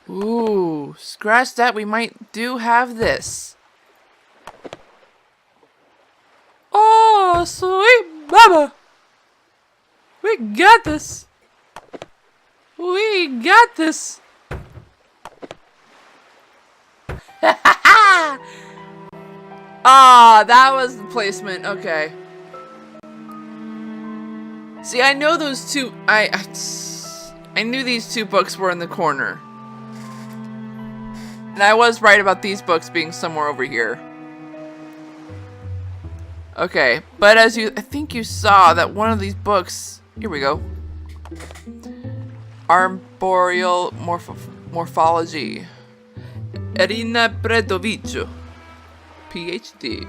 Ooh, scratch that. We might do have this. Oh, sweet mama. We got this. We got this. Ah, that was the placement. Okay. See, I know those two. I knew these two books were in the corner. And I was right about these books being somewhere over here. Okay, but as I think you saw that one of these books, here we go. Arboreal Morphology. Irina Bredovic, PhD.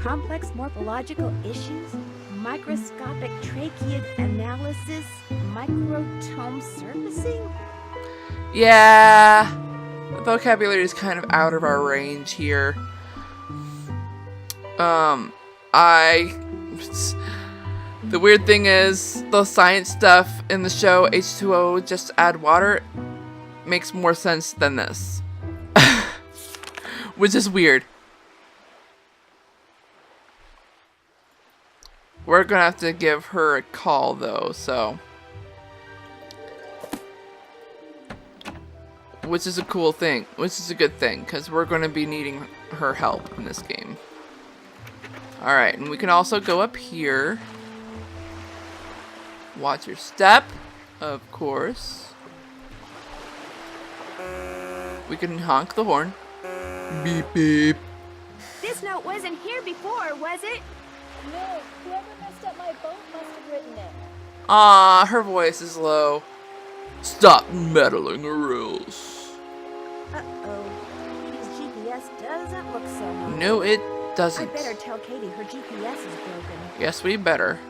Complex morphological issues, microscopic tracheid analysis, microtome surfacing? Yeah, the vocabulary is kind of out of our range here. The weird thing is, the science stuff in the show, H2O, just add water, makes more sense than this. Which is weird. We're gonna have to give her a call though, so. Which is a cool thing, which is a good thing, because we're gonna be needing her help in this game. Alright, and we can also go up here. Watch your step, of course. We can honk the horn. Beep beep. This note wasn't here before, was it? No, whoever messed up my boat must have written it. Ah, her voice is low. Stop meddling, or else. Uh-oh. Katie's GPS doesn't look so hot. No, it doesn't. I better tell Katie her GPS is broken. Yes, we better.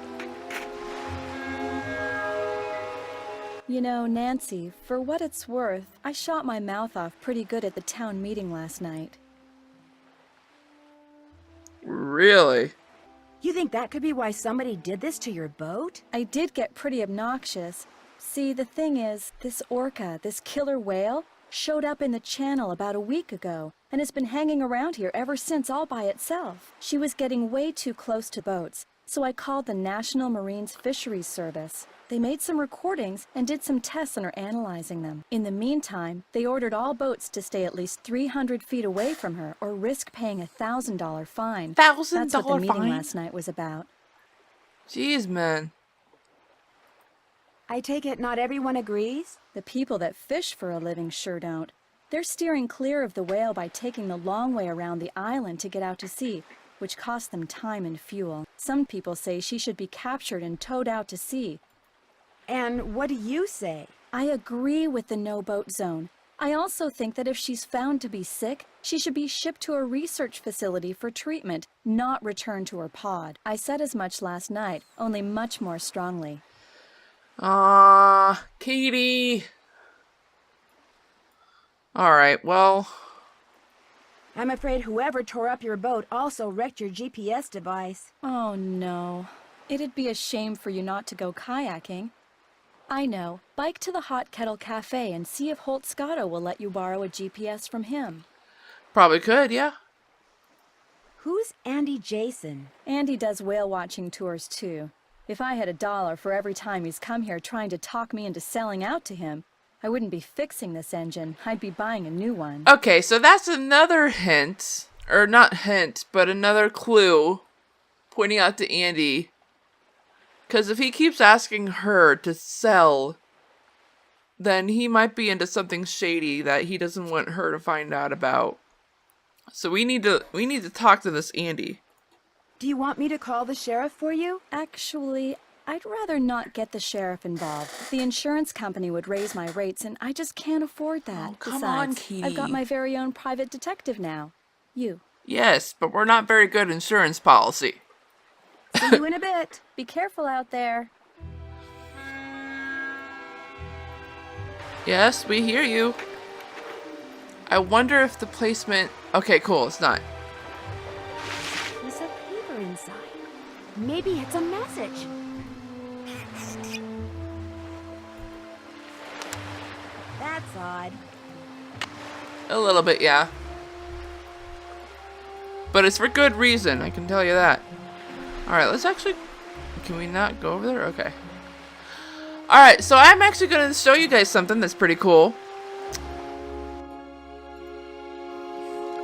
You know, Nancy, for what it's worth, I shot my mouth off pretty good at the town meeting last night. Really? You think that could be why somebody did this to your boat? I did get pretty obnoxious. See, the thing is, this orca, this killer whale, showed up in the channel about a week ago, and has been hanging around here ever since all by itself. She was getting way too close to boats, so I called the National Marines Fisheries Service. They made some recordings and did some tests and are analyzing them. In the meantime, they ordered all boats to stay at least 300 feet away from her or risk paying a $1,000 fine. That's what the meeting last night was about. Jeez, man. I take it not everyone agrees? The people that fish for a living sure don't. They're steering clear of the whale by taking the long way around the island to get out to sea, which costs them time and fuel. Some people say she should be captured and towed out to sea. And what do you say? I agree with the no-boat zone. I also think that if she's found to be sick, she should be shipped to a research facility for treatment, not returned to her pod. I said as much last night, only much more strongly. Katie. Alright, well. I'm afraid whoever tore up your boat also wrecked your GPS device. Oh no. It'd be a shame for you not to go kayaking. I know. Bike to the Hot Kettle Cafe and see if Holt Scotto will let you borrow a GPS from him. Probably could, yeah. Who's Andy Jason? Andy does whale watching tours too. If I had $1 for every time he's come here trying to talk me into selling out to him, I wouldn't be fixing this engine. I'd be buying a new one. Okay, so that's another hint. Or not hint, but another clue pointing out to Andy. Because if he keeps asking her to sell, then he might be into something shady that he doesn't want her to find out about. So we need to talk to this Andy. Do you want me to call the sheriff for you? Actually, I'd rather not get the sheriff involved. The insurance company would raise my rates, and I just can't afford that. Oh, come Besides, on, Katie. I've got my very own private detective now. You. Yes, but we're not very good insurance policy. See you in a bit. Be careful out there. Yes, we hear you. I wonder if the placement... Okay, cool, it's not. There's a paper inside. Maybe it's a message. That's odd. A little bit, yeah. But it's for good reason, I can tell you that. Alright, let's actually... Can we not go over there? Okay. Alright, so I'm actually going to show you guys something that's pretty cool.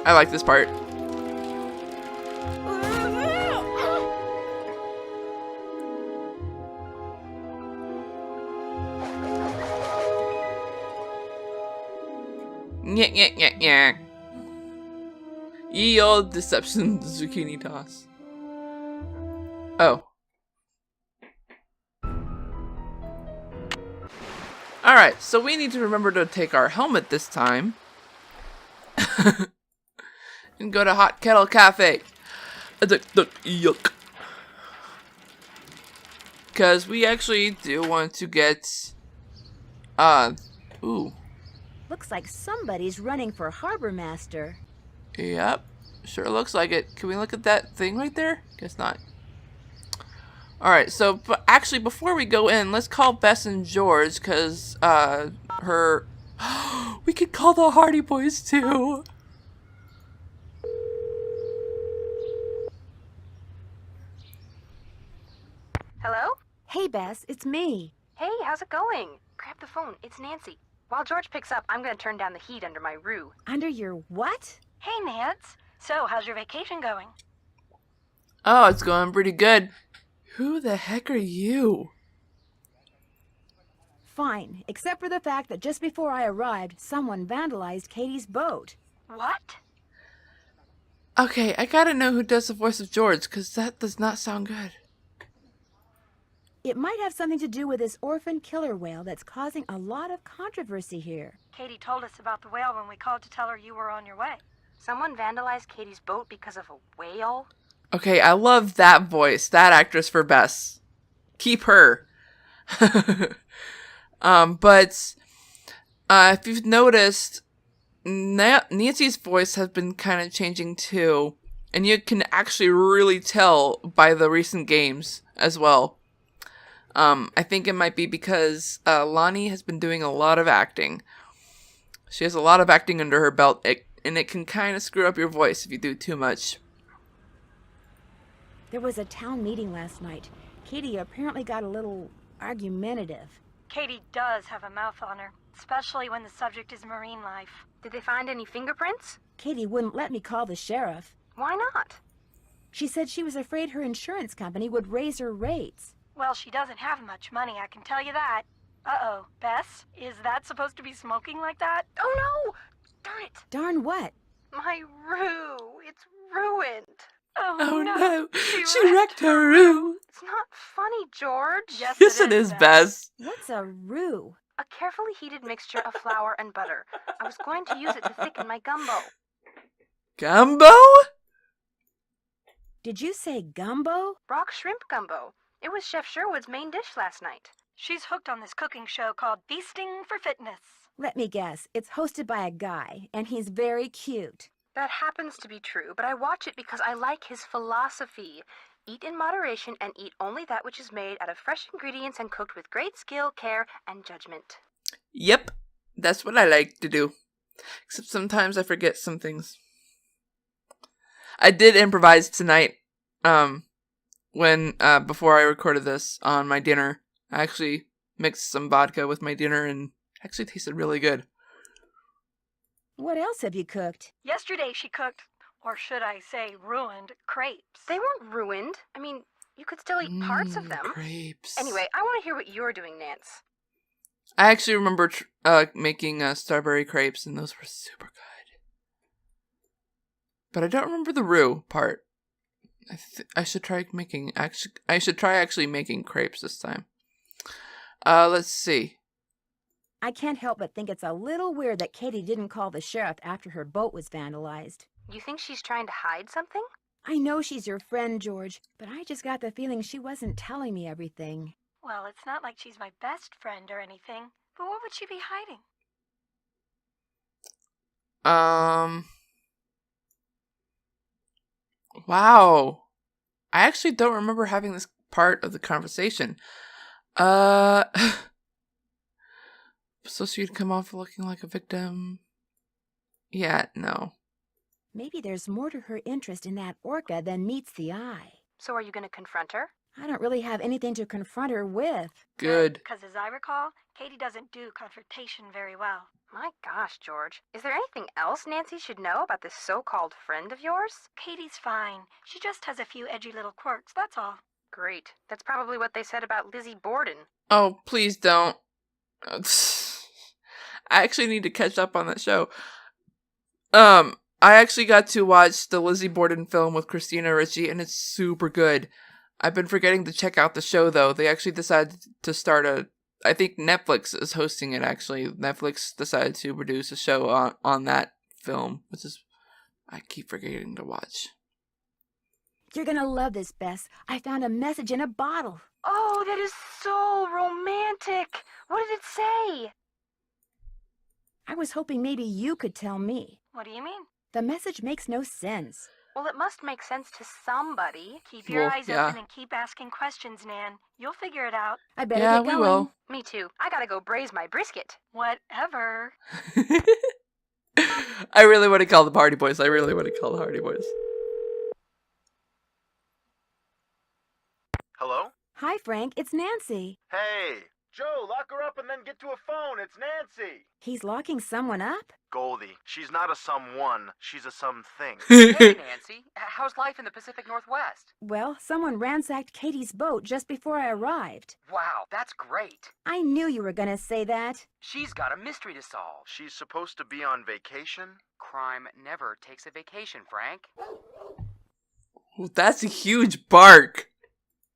I like this part. Yeah, yeah, yeah, yeah. Ye old deception zucchini toss. Oh. Alright, so we need to remember to take our helmet this time. And go to Hot Kettle Cafe. Yuck. Because we actually do want to get... Ooh. Looks like somebody's running for harbor master. Yep. Sure looks like it. Can we look at that thing right there? Guess not. Alright, so actually before we go in, let's call Bess and George, because, her... We could call the Hardy Boys, too! Hello? Hey, Bess, it's me. Hey, how's it going? Grab the phone. It's Nancy. While George picks up, I'm gonna turn down the heat under my Roux. Under your what? Hey, Nance. So, how's your vacation going? Oh, it's going pretty good. Who the heck are you? Fine, except for the fact that just before I arrived, someone vandalized Katie's boat. What? Okay, I gotta know who does the voice of George, because that does not sound good. It might have something to do with this orphan killer whale that's causing a lot of controversy here. Katie told us about the whale when we called to tell her you were on your way. Someone vandalized Katie's boat because of a whale? Okay, I love that voice, that actress for Bess. Keep her. But if you've noticed, Nancy's voice has been kind of changing too. And you can actually really tell by the recent games as well. I think it might be because Lonnie has been doing a lot of acting. She has a lot of acting under her belt, and it can kind of screw up your voice if you do too much. There was a town meeting last night. Katie apparently got a little argumentative. Katie does have a mouth on her, especially when the subject is marine life. Did they find any fingerprints? Katie wouldn't let me call the sheriff. Why not? She said she was afraid her insurance company would raise her rates. Well, she doesn't have much money, I can tell you that. Uh-oh. Bess, is that supposed to be smoking like that? Oh, no! Darn it! Darn what? My Roux. It's ruined. Oh no, she wrecked wrecked her Roux. It's not funny, George. Yes, it is, Bess. What's a roux? A carefully heated mixture of flour and butter. I was going to use it to thicken my gumbo. Gumbo? Did you say gumbo? Rock shrimp gumbo. It was Chef Sherwood's main dish last night. She's hooked on this cooking show called Feasting for Fitness. Let me guess, it's hosted by a guy, and he's very cute. That happens to be true, but I watch it because I like his philosophy. Eat in moderation and eat only that which is made out of fresh ingredients and cooked with great skill, care, and judgment. Yep, that's what I like to do. Except sometimes I forget some things. I did improvise tonight, before I recorded this on my dinner. I actually mixed some vodka with my dinner and actually tasted really good. What else have you cooked? Yesterday she cooked, or should I say ruined, crepes. They weren't ruined. I mean, you could still eat parts of them. Crepes. Anyway, I want to hear what you're doing, Nance. I actually remember making strawberry crepes, and those were super good. But I don't remember the roux part. I should try making making crepes this time. Let's see. I can't help but think it's a little weird that Katie didn't call the sheriff after her boat was vandalized. You think she's trying to hide something? I know she's your friend, George, but I just got the feeling she wasn't telling me everything. Well, it's not like she's my best friend or anything, but what would she be hiding? Wow. I actually don't remember having this part of the conversation. So she'd come off looking like a victim. Yeah, no. Maybe there's more to her interest in that orca than meets the eye. So are you going to confront her? I don't really have anything to confront her with. Good. Because as I recall, Katie doesn't do confrontation very well. My gosh, George. Is there anything else Nancy should know about this so-called friend of yours? Katie's fine. She just has a few edgy little quirks, that's all. Great. That's probably what they said about Lizzie Borden. Oh, please don't. I actually need to catch up on that show. I actually got to watch the Lizzie Borden film with Christina Ricci, and it's super good. I've been forgetting to check out the show, though. They actually decided to start I think Netflix is hosting it, actually. Netflix decided to produce a show on that film, which is... I keep forgetting to watch. You're gonna love this, Bess. I found a message in a bottle. Oh, that is so romantic. What did it say? I was hoping maybe you could tell me. What do you mean? The message makes no sense. Well, it must make sense to somebody. Keep your Well, eyes yeah. open and keep asking questions, Nan. You'll figure it out. I better Yeah, get we going. will. Me too. I gotta go braise my brisket. Whatever. I really want to call the Hardy Boys. I really want to call the Hardy Boys. Hello? Hi, Frank. It's Nancy. Hey! Joe, lock her up and then get to a phone. It's Nancy! He's locking someone up? Goldie, she's not a someone. She's a something. Hey, Nancy. How's life in the Pacific Northwest? Well, someone ransacked Katie's boat just before I arrived. Wow, that's great. I knew you were gonna say that. She's got a mystery to solve. She's supposed to be on vacation? Crime never takes a vacation, Frank. Ooh, that's a huge bark.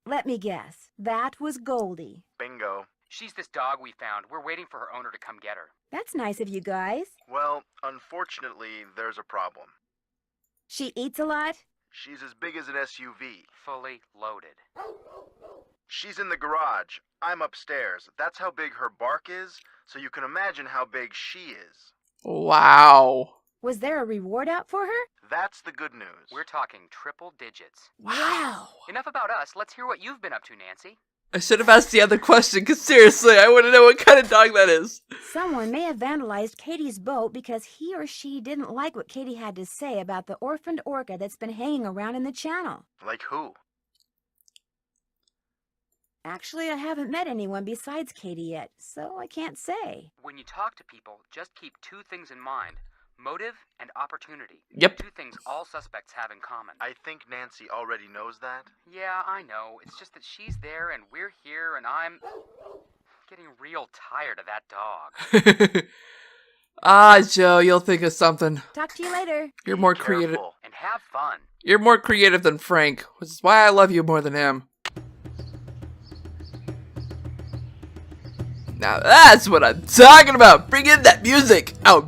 Let me guess. That was Goldie. Bingo. She's this dog we found. We're waiting for her owner to come get her. That's nice of you guys. Well, unfortunately, there's a problem. She eats a lot? She's as big as an SUV. Fully loaded. She's in the garage. I'm upstairs. That's how big her bark is, so you can imagine how big she is. Wow. Was there a reward out for her? That's the good news. We're talking triple digits. Wow. Enough about us. Let's hear what you've been up to, Nancy. I should have asked the other question, because seriously, I want to know what kind of dog that is. Someone may have vandalized Katie's boat because he or she didn't like what Katie had to say about the orphaned orca that's been hanging around in the channel. Like who? Actually, I haven't met anyone besides Katie yet, so I can't say. When you talk to people, just keep two things in mind. Motive and opportunity. Yep. Two things all suspects have in common. I think Nancy already knows that. Yeah, I know. It's just that she's there and we're here and I'm getting real tired of that dog. Ah, Joe, you'll think of something. Talk to you later. You're more Be creative. careful. And have fun. You're more creative than Frank, which is why I love you more than him. Now that's what I'm talking about. Bring in that music. Oh.